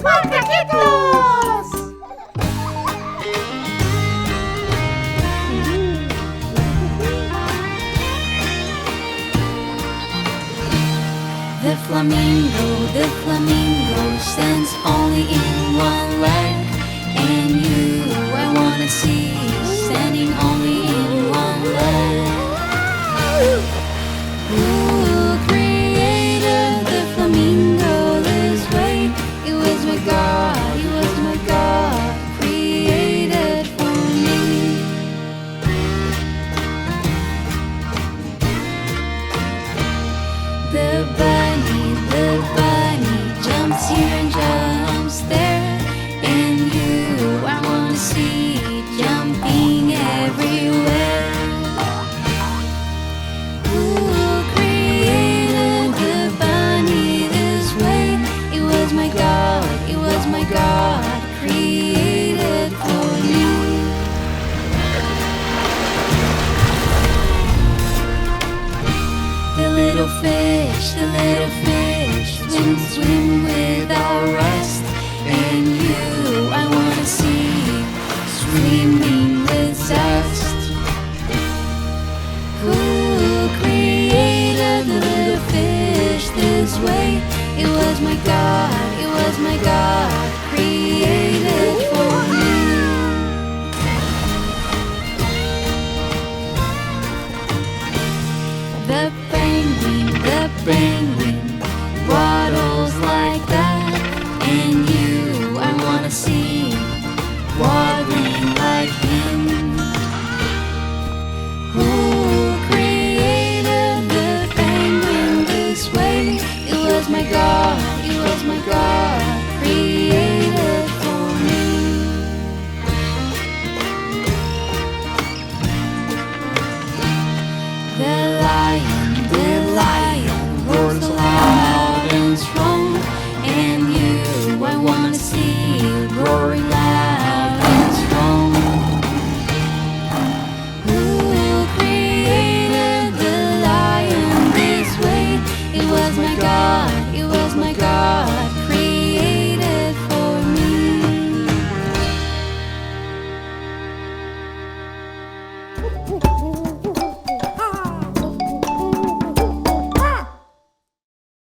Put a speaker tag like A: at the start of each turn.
A: ¡Monkakitos!
B: The flamingo stands only in one leg. And you, I wanna see, standing only in one leg. Who created the flamingo this way? It was my God, it was my God, created for me. The bunny jumps here and jumps there. And you, I wanna see, jumping everywhere. Who created the bunny this way? It was my God, it was my God, created for me. The little fish, swim without rest. And you, I wanna see, swimming with zest. Who created the little fish this way? It was my God, it was my God,